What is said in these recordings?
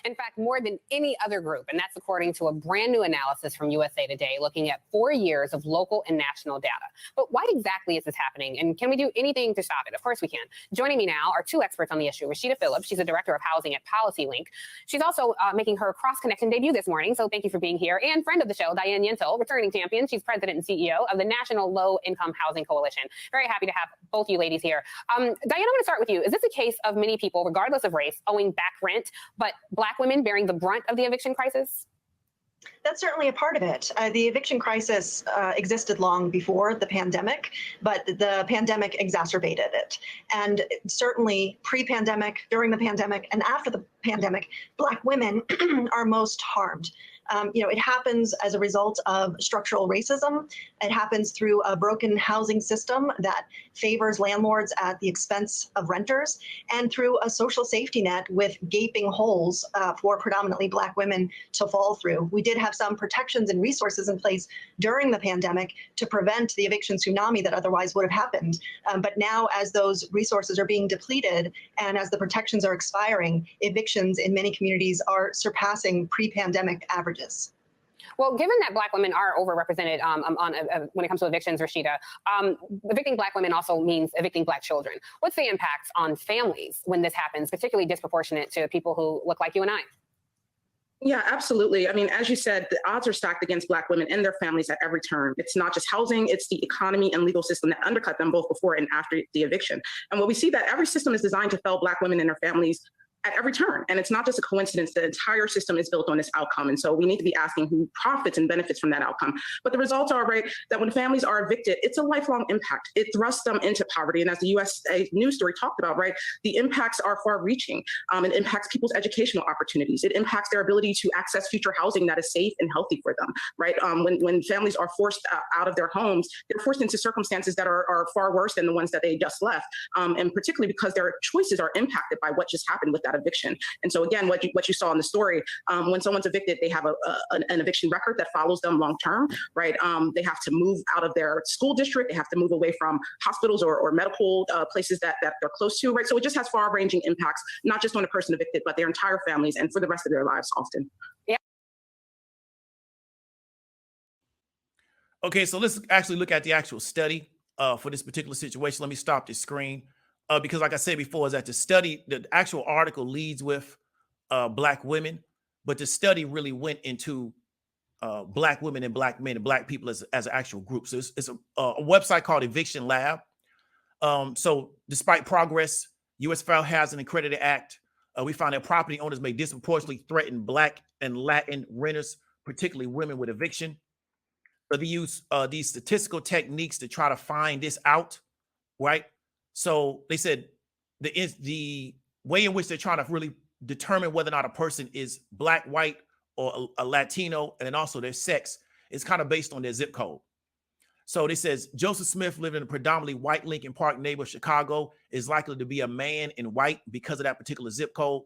In fact, more than any other group. And that's according to a brand new analysis from USA Today looking at 4 years of local and national data. But why exactly is this happening? And can we do anything to stop it? Of course we can. Joining me now are two experts on the issue. Rashida Phillips, she's the director of housing at PolicyLink. She's also making her cross-connection debut this morning, so thank you for being here. And friend of the show, Diane Yentl, returning champion. She's president and CEO of the National Low Income Housing Coalition. Very happy to have both you ladies here. Diane, I'm going to start with you. Is this a case of many people, regardless of race, owing back rent, but Black women bearing the brunt of the eviction crisis? That's certainly a part of it. The eviction crisis existed long before the pandemic, but the pandemic exacerbated it. And certainly pre-pandemic, during the pandemic, and after the pandemic, Black women are most harmed. It happens as a result of structural racism. It happens through a broken housing system that favors landlords at the expense of renters, and through a social safety net with gaping holes for predominantly Black women to fall through. We did have some protections and resources in place during the pandemic to prevent the eviction tsunami that otherwise would have happened. But now, as those resources are being depleted and as the protections are expiring, evictions in many communities are surpassing pre-pandemic averages. Well, given that Black women are overrepresented when it comes to evictions, Rashida, evicting Black women also means evicting Black children. What's the impact on families when this happens, particularly disproportionate to people who look like you and I? Yeah, absolutely. I mean, as you said, the odds are stacked against Black women and their families at every turn. It's not just housing, it's the economy and legal system that undercut them both before and after the eviction. And what we see that every system is designed to fail Black women and their families at every turn. And it's not just a coincidence. The entire system is built on this outcome. And so we need to be asking who profits and benefits from that outcome. But the results are, right, that when families are evicted, it's a lifelong impact. It thrusts them into poverty. And as the USA News story talked about, right, the impacts are far reaching. It impacts people's educational opportunities. It impacts their ability to access future housing that is safe and healthy for them, right? When families are forced out of their homes, they're forced into circumstances that are far worse than the ones that they just left. And particularly because their choices are impacted by what just happened with that eviction. And so again, what you saw in the story, when someone's evicted, they have an eviction record that follows them long term, right? They have to move out of their school district. They have to move away from hospitals or medical places that they're close to, right? So it just has far-ranging impacts, not just on a person evicted, but their entire families and for the rest of their lives often. Yeah. Okay, so let's actually look at the actual study for this particular situation. Let me stop this screen. Because like I said before, is that the actual article leads with Black women, but the study really went into Black women and Black men and Black people as an actual group. So it's a website called Eviction Lab. So despite progress, U.S. Federal Housing and Credit Act, we found that property owners may disproportionately threaten Black and Latin renters, particularly women with eviction. So they use these statistical techniques to try to find this out, right? So they said the way in which they're trying to really determine whether or not a person is Black, white, or a Latino, and then also their sex is kind of based on their zip code. So they says Joseph Smith lived in a predominantly white Lincoln Park neighborhood of Chicago is likely to be a man in white because of that particular zip code.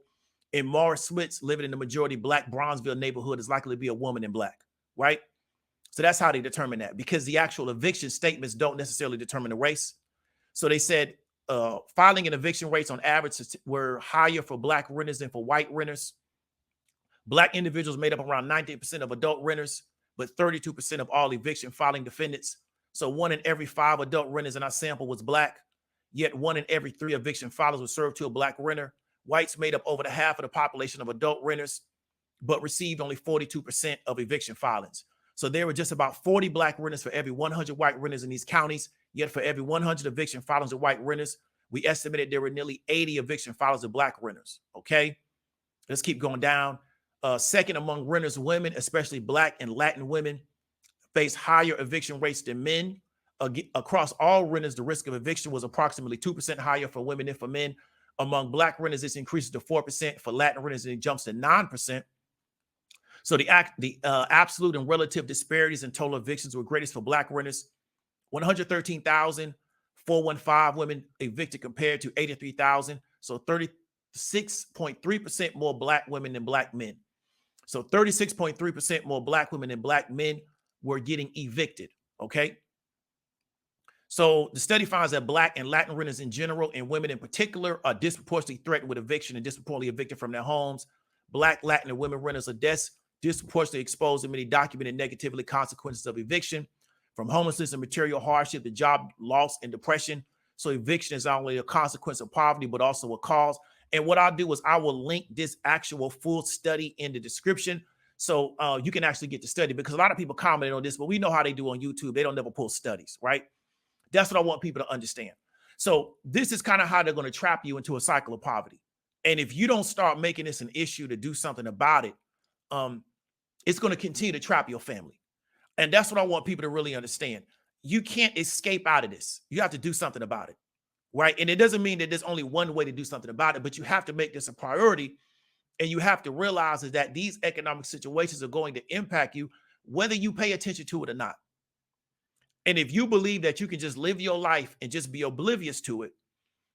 And Morris Switz living in the majority Black Bronzeville neighborhood is likely to be a woman in Black, right? So that's how they determine that, because the actual eviction statements don't necessarily determine the race. So they said filing and eviction rates on average were higher for Black renters than for white renters. Black individuals made up around 98% of adult renters, but 32% of all eviction filing defendants. So 1 in every 5 adult renters in our sample was Black, yet 1 in every 3 eviction filers were served to a Black renter. Whites made up over the half of the population of adult renters, but received only 42% of eviction filings. So there were just about 40 Black renters for every 100 white renters in these counties. Yet for every 100 eviction filings of white renters, we estimated there were nearly 80 eviction filings of Black renters. Okay, let's keep going down. Second among renters, women, especially Black and Latin women, face higher eviction rates than men. Across all renters, the risk of eviction was approximately 2% higher for women than for men. Among Black renters, this increases to 4%. For Latin renters, it jumps to 9%. So the absolute and relative disparities in total evictions were greatest for Black renters. 113,415 women evicted compared to 83,000. So 36.3% more Black women than Black men. So 36.3% more Black women than Black men were getting evicted. Okay. So the study finds that Black and Latin renters in general and women in particular are disproportionately threatened with eviction and disproportionately evicted from their homes. Black, Latin, and women renters are disproportionately exposed to many documented negatively consequences of eviction, from homelessness and material hardship to job loss and depression. So eviction is not only a consequence of poverty, but also a cause. And what I'll do is I will link this actual full study in the description. So you can actually get the study, because a lot of people commented on this, but we know how they do on YouTube. They don't never pull studies, right? That's what I want people to understand. So this is kind of how they're going to trap you into a cycle of poverty. And if you don't start making this an issue to do something about it, it's going to continue to trap your family. And that's what I want people to really understand. You can't escape out of this. You have to do something about it, right? And it doesn't mean that there's only one way to do something about it, but you have to make this a priority. And you have to realize is that these economic situations are going to impact you, whether you pay attention to it or not. And if you believe that you can just live your life and just be oblivious to it,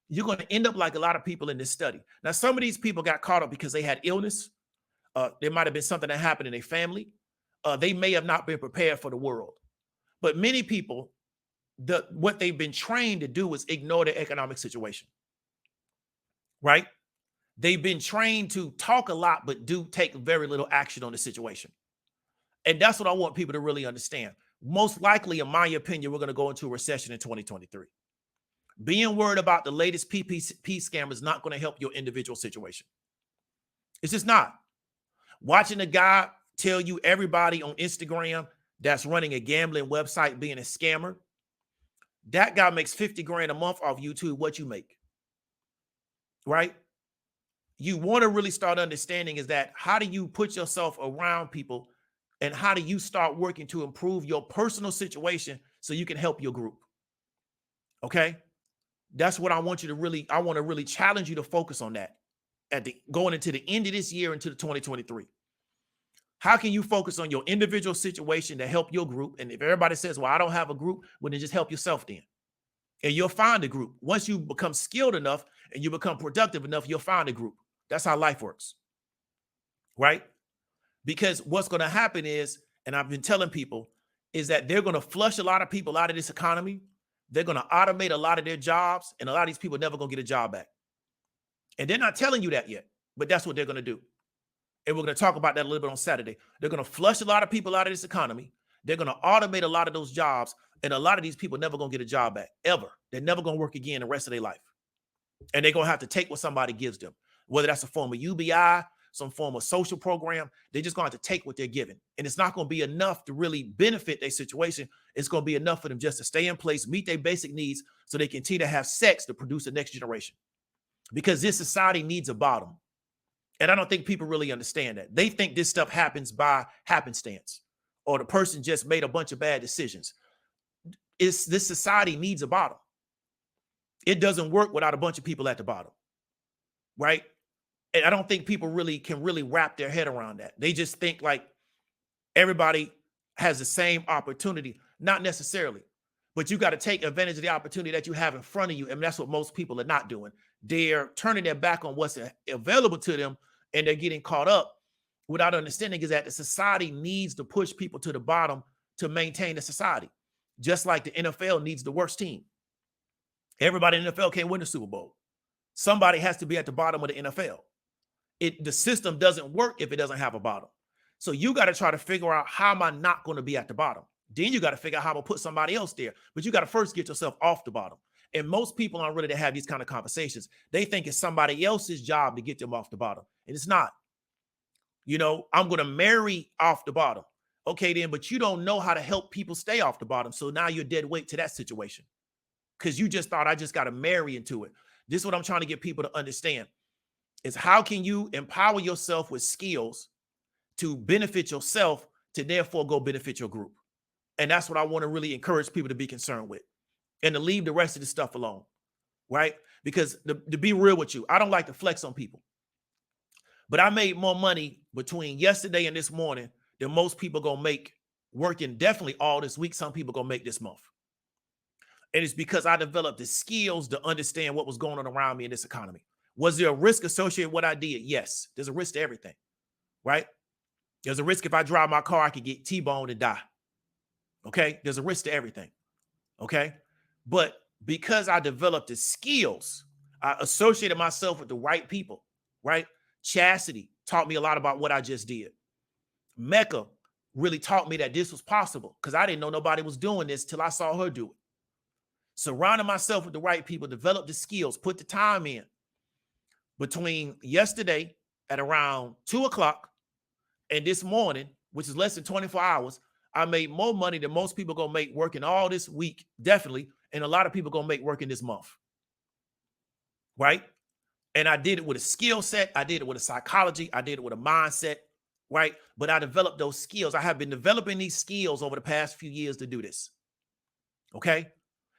you're going to end up like a lot of people in this study. Now, some of these people got caught up because they had illness. There might have been something that happened in their family. They may have not been prepared for the world. But many people, what they've been trained to do is ignore the economic situation, right? They've been trained to talk a lot, but do take very little action on the situation. And that's what I want people to really understand. Most likely, in my opinion, we're going to go into a recession in 2023. Being worried about the latest PPP scam is not going to help your individual situation. It's just not. Watching a guy tell you everybody on Instagram that's running a gambling website being a scammer, that guy makes 50 grand a month off YouTube. What you make, right? You want to really start understanding is that how do you put yourself around people, and how do you start working to improve your personal situation so you can help your group? Okay. That's what I want you to really, I want to really challenge you to focus on that going into the end of this year, into the 2023. How can you focus on your individual situation to help your group? And if everybody says, well, I don't have a group, well, then just help yourself then. And you'll find a group. Once you become skilled enough and you become productive enough, you'll find a group. That's how life works, right? Because what's going to happen is, and I've been telling people, is that they're going to flush a lot of people out of this economy. They're going to automate a lot of their jobs, and a lot of these people are never going to get a job back. And they're not telling you that yet, but that's what they're going to do. And we're going to talk about that a little bit on Saturday. They're going to flush a lot of people out of this economy. They're going to automate a lot of those jobs, and a lot of these people are never going to get a job back, ever. They're never going to work again the rest of their life. And they're going to have to take what somebody gives them, whether that's a form of UBI, some form of social program. They're just going to have to take what they're given. And it's not going to be enough to really benefit their situation. It's going to be enough for them just to stay in place, meet their basic needs, so they continue to have sex to produce the next generation. Because this society needs a bottom. And I don't think people really understand that. They think this stuff happens by happenstance, or the person just made a bunch of bad decisions. This society needs a bottom. It doesn't work without a bunch of people at the bottom, right? And I don't think people really can wrap their head around that. They just think like everybody has the same opportunity. Not necessarily, but you got to take advantage of the opportunity that you have in front of you. And that's what most people are not doing. They're turning their back on what's available to them, and they're getting caught up without understanding is that the society needs to push people to the bottom to maintain the society. Just like the NFL needs the worst team. Everybody in the NFL can't win the Super Bowl. Somebody has to be at the bottom of the NFL. The system doesn't work if it doesn't have a bottom. So you got to try to figure out, how am I not going to be at the bottom? Then you got to figure out how to put somebody else there. But you got to first get yourself off the bottom. And most people aren't ready to have these kind of conversations. They think it's somebody else's job to get them off the bottom. And it's not. You know, I'm going to marry off the bottom. Okay, then, but you don't know how to help people stay off the bottom. So now you're dead weight to that situation. Because you just thought I just got to marry into it. This is what I'm trying to get people to understand. Is how can you empower yourself with skills to benefit yourself, to therefore go benefit your group? And that's what I want to really encourage people to be concerned with, and to leave the rest of the stuff alone, right? Because to be real with you, I don't like to flex on people, but I made more money between yesterday and this morning than most people gonna make working definitely all this week. Some people gonna make this month. And it's because I developed the skills to understand what was going on around me in this economy. Was there a risk associated with what I did? Yes. There's a risk to everything, right? There's a risk if I drive my car, I could get T-boned and die. Okay? There's a risk to everything. Okay? But because I developed the skills, I associated myself with the right people, right? Chastity, taught me a lot about what I just did. Mecca really taught me that this was possible because I didn't know nobody was doing this till I saw her do it. Surrounding myself with the right people, develop the skills, put the time in. Between yesterday at around 2 o'clock and this morning, which is less than 24 hours, I made more money than most people gonna make working all this week, definitely, and a lot of people gonna make working this month, right? And I did it with a skill set, I did it with a psychology, I did it with a mindset, right? But I developed those skills. I have been developing these skills over the past few years to do this, okay?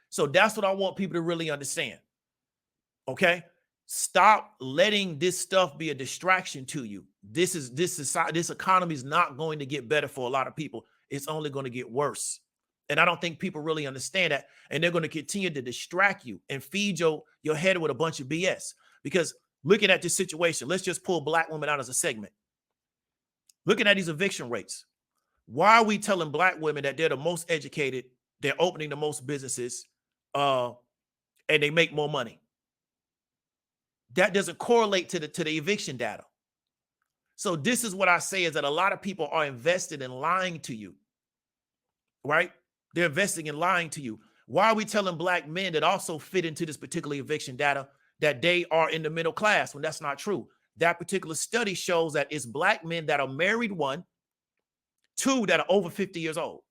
So that's what I want people to really understand, okay? Stop letting this stuff be a distraction to you. This economy is not going to get better for a lot of people. It's only going to get worse. And I don't think people really understand that. And they're going to continue to distract you and feed your head with a bunch of BS. Because looking at this situation, let's just pull Black women out as a segment. Looking at these eviction rates, why are we telling Black women that they're the most educated, they're opening the most businesses, and they make more money? That doesn't correlate to the eviction data. So this is what I say is that a lot of people are invested in lying to you, right? They're investing in lying to you. Why are we telling Black men that also fit into this particular eviction data that they are in the middle class when that's not true? That particular study shows that it's Black men that are married, 1, 2 that are over 50 years old.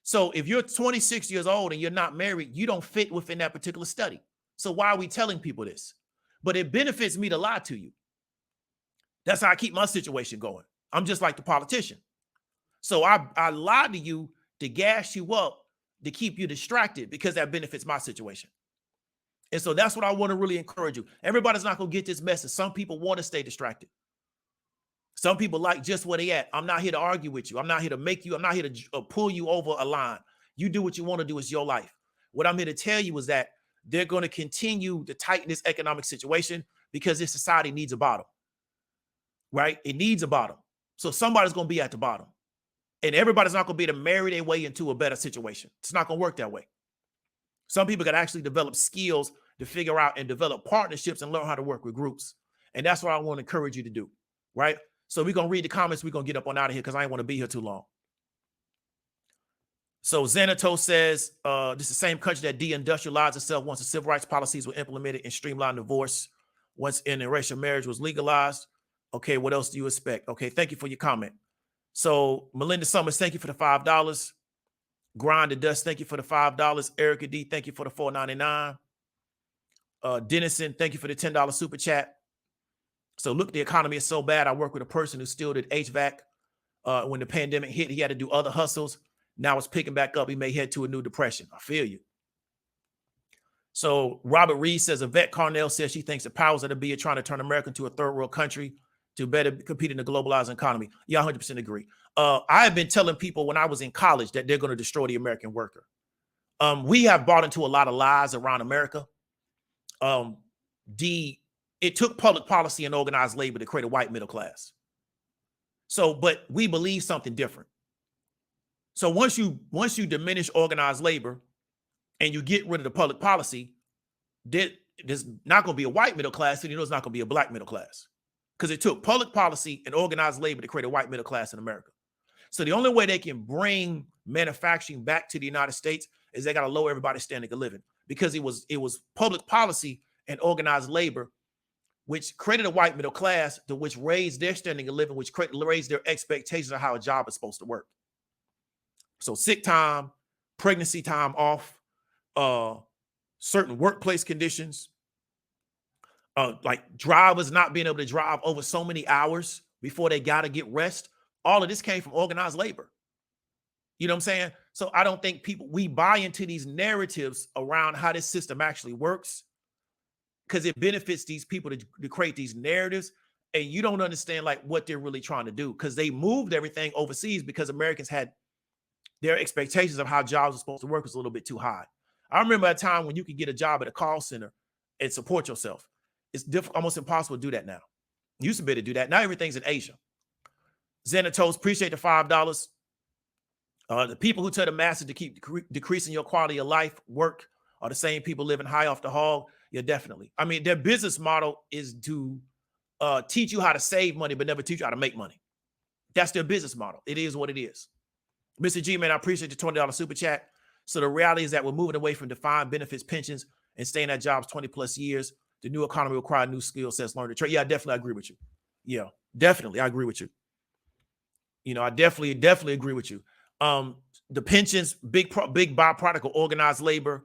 So if you're 26 years old and you're not married, you don't fit within that particular study. So why are we telling people this? But it benefits me to lie to you. That's how I keep my situation going. I'm just like the politician. So I lie to you to gas you up, to keep you distracted, because that benefits my situation. And so that's what I want to really encourage you. Everybody's not going to get this message. Some people want to stay distracted. Some people like just where they at. I'm not here to argue with you. I'm not here to make you, I'm not here to pull you over a line. You do what you want to do. It's your life. What I'm here to tell you is that they're going to continue to tighten this economic situation because this society needs a bottom, right? It needs a bottom. So somebody's going to be at the bottom. And everybody's not going to be able to marry their way into a better situation. It's not going to work that way. Some people got to actually develop skills to figure out and develop partnerships and learn how to work with groups. And that's what I want to encourage you to do, right? So we're going to read the comments. We're going to get up on out of here because I ain't want to be here too long. So Xanato says, this is the same country that deindustrialized itself once the civil rights policies were implemented and streamlined divorce, once interracial marriage was legalized. Okay, what else do you expect? Okay, thank you for your comment. So Melinda Summers, thank you for the $5. Grind the Dust, thank you for the $5. Erica D, thank you for the $4.99. Dennison, thank you for the $10 super chat. So look, the economy is so bad. I work with a person who still did HVAC. When the pandemic hit, he had to do other hustles. Now it's picking back up. He may head to a new depression. I feel you. So Robert Reed says, Yvette Carnell says she thinks the powers that be are trying to turn America into a third world country to better compete in the globalized economy. Yeah, 100% agree. I have been telling people when I was in college that they're going to destroy the American worker. We have bought into a lot of lies around America. It took public policy and organized labor to create a white middle class. So, but we believe something different. So once you diminish organized labor and you get rid of the public policy, there's not going to be a white middle class, and you know it's not going to be a black middle class, because it took public policy and organized labor to create a white middle class in America. So the only way they can bring manufacturing back to the United States is they got to lower everybody's standard of living, because it was public policy and organized labor which created a white middle class, to which raised their standing of living, which raised their expectations of how a job is supposed to work. So sick time, pregnancy time off, certain workplace conditions, like drivers not being able to drive over so many hours before they got to get rest. All of this came from organized labor. You know what I'm saying? So I don't think we buy into these narratives around how this system actually works, because it benefits these people to create these narratives, and you don't understand like what they're really trying to do, because they moved everything overseas because Americans had their expectations of how jobs are supposed to work was a little bit too high. I remember a time when you could get a job at a call center and support yourself. It's almost impossible to do that now. You used to be able to do that. Now everything's in Asia. Xanatos, appreciate the $5. The people who tell the masses to keep decreasing your quality of life, work, are the same people living high off the hog. Yeah, definitely. I mean, their business model is to teach you how to save money, but never teach you how to make money. That's their business model. It is what it is. Mr. G, man, I appreciate the $20 super chat. So the reality is that we're moving away from defined benefits, pensions, and staying at jobs 20 plus years. The new economy requires new skill sets, learn to trade. Yeah, I definitely agree with you. Yeah, definitely. I agree with you. You know, I definitely agree with you. The pensions, big byproduct of organized labor.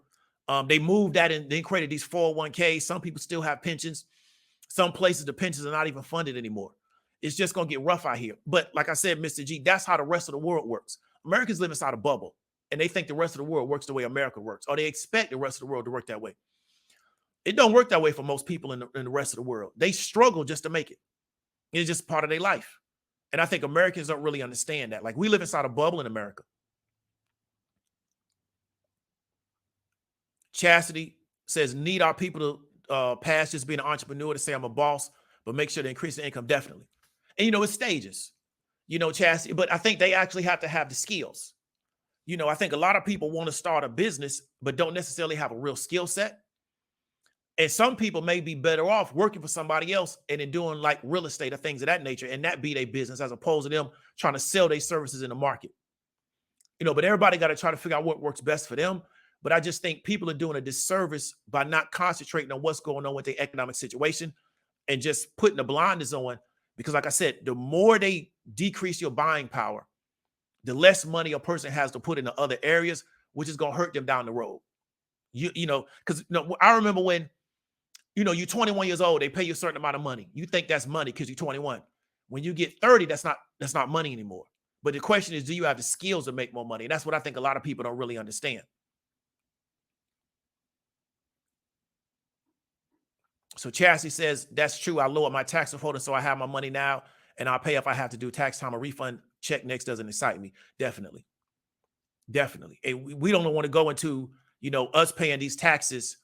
They moved that and then created these 401ks. Some people still have pensions. Some places, the pensions are not even funded anymore. It's just going to get rough out here. But like I said, Mr. G, that's how the rest of the world works. Americans live inside a bubble, and they think the rest of the world works the way America works, or they expect the rest of the world to work that way. It don't work that way for most people in the rest of the world. They struggle just to make it. It's just part of their life. And I think Americans don't really understand that. Like, we live inside a bubble in America. Chastity says, need our people to pass just being an entrepreneur to say I'm a boss, but make sure to increase the income. Definitely. And, you know, it's stages, you know, Chastity, but I think they actually have to have the skills. You know, I think a lot of people want to start a business, but don't necessarily have a real skill set. And some people may be better off working for somebody else and then doing like real estate or things of that nature, and that be their business, as opposed to them trying to sell their services in the market. You know, but everybody got to try to figure out what works best for them. But I just think people are doing a disservice by not concentrating on what's going on with their economic situation and just putting the blinders on. Because like I said, the more they decrease your buying power, the less money a person has to put into other areas, which is going to hurt them down the road. You know, because I remember when, you know, you're 21 years old, they pay you a certain amount of money. You think that's money because you're 21. When you get 30, that's not money anymore. But the question is, do you have the skills to make more money? And that's what I think a lot of people don't really understand. So Chassie says, that's true. I lowered my tax withholding, so I have my money now, and I'll pay if I have to do tax time. A refund check next doesn't excite me. Definitely. Definitely. And we don't want to go into, you know, us paying these taxes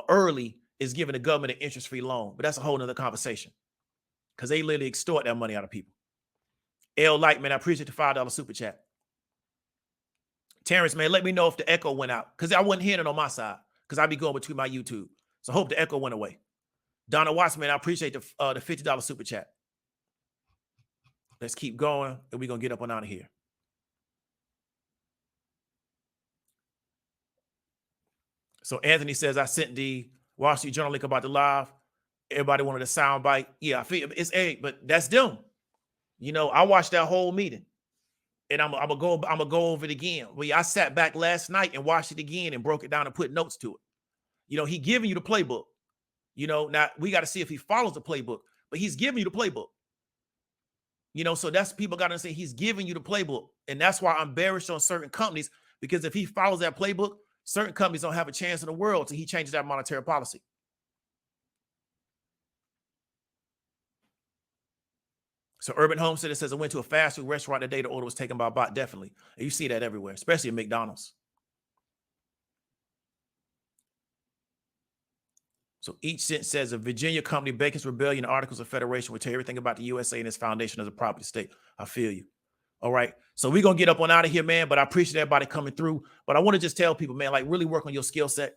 early is giving the government an interest-free loan. But that's a whole nother conversation, because they literally extort that money out of people. L Light, man, I appreciate the $5 super chat. Terrence, man, let me know if the echo went out, because I wasn't hearing it on my side, because I be going between my YouTube. So I hope the echo went away. Donna Watts, man, I appreciate the $50 super chat. Let's keep going, and we're going to get up and out of here. So Anthony says, I sent the Wall Street Journal link about the live. Everybody wanted a sound bite. Yeah, I feel it's but that's them. You know, I watched that whole meeting, and I'm gonna go over it again. Well, I sat back last night and watched it again and broke it down and put notes to it. You know, he giving you the playbook. You know, now we got to see if he follows the playbook, but he's giving you the playbook. You know, so that's, people got to say he's giving you the playbook. And that's why I'm bearish on certain companies, because if he follows that playbook, certain companies don't have a chance in the world until he changes that monetary policy. So Urban Homestead says, I went to a fast food restaurant today. The order was taken by a bot. Definitely. And you see that everywhere, especially at McDonald's. So each cent says, a Virginia company, Bacon's Rebellion, Articles of Federation will tell you everything about the USA and its foundation as a property state. I feel you. All right. So we're going to get up on out of here, man. But I appreciate everybody coming through. But I want to just tell people, man, like, really work on your skill set.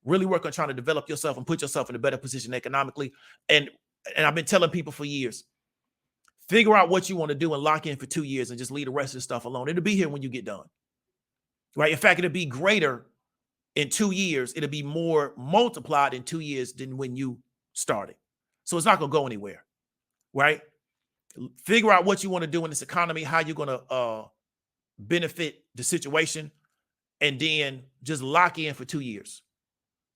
Really work on trying to develop yourself and put yourself in a better position economically. And I've been telling people for years, figure out what you want to do and lock in for 2 years and just leave the rest of the stuff alone. It'll be here when you get done. Right. In fact, it'll be greater in 2 years. It'll be more multiplied in 2 years than when you started. So it's not going to go anywhere. Right. Figure out what you want to do in this economy, how you're going to benefit the situation, and then just lock in for 2 years.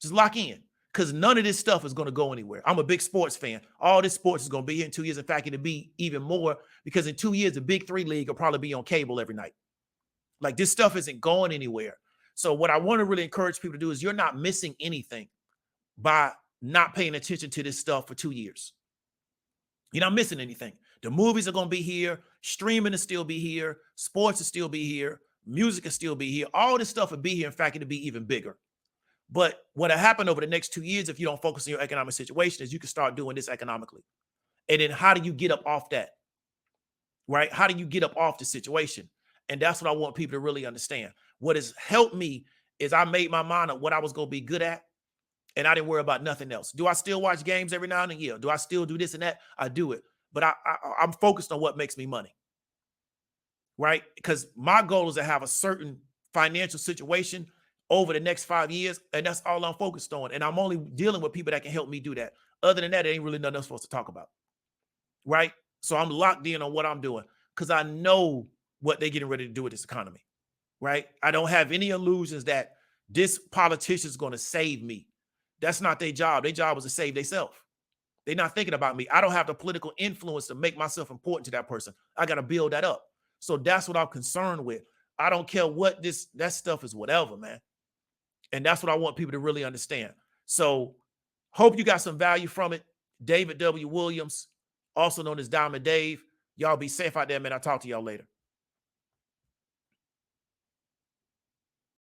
Just lock in, because none of this stuff is going to go anywhere. I'm a big sports fan. All this sports is going to be here in 2 years. In fact, it'll be even more, because in 2 years, the Big Three League will probably be on cable every night. Like, this stuff isn't going anywhere. So what I want to really encourage people to do is, you're not missing anything by not paying attention to this stuff for 2 years. You're not missing anything. The movies are going to be here. Streaming will still be here. Sports will still be here. Music will still be here. All this stuff will be here. In fact, it'll be even bigger. But what'll happen over the next 2 years, if you don't focus on your economic situation, is you can start doing this economically. And then how do you get up off that? Right? How do you get up off the situation? And that's what I want people to really understand. What has helped me is I made my mind up what I was going to be good at. And I didn't worry about nothing else. Do I still watch games every now and then? Yeah. Do I still do this and that? I do it. But I'm focused on what makes me money, right? Because my goal is to have a certain financial situation over the next 5 years, and that's all I'm focused on. And I'm only dealing with people that can help me do that. Other than that, it ain't really nothing else for us to talk about, right? So I'm locked in on what I'm doing because I know what they're getting ready to do with this economy, right? I don't have any illusions that this politician is going to save me. That's not their job. Their job is to save themselves. They're not thinking about me. I don't have the political influence to make myself important to that person. I got to build that up. So that's what I'm concerned with. I don't care what that stuff is, whatever, man. And that's what I want people to really understand. So hope you got some value from it. David W. Williams, also known as Diamond Dave. Y'all be safe out there, man. I'll talk to y'all later.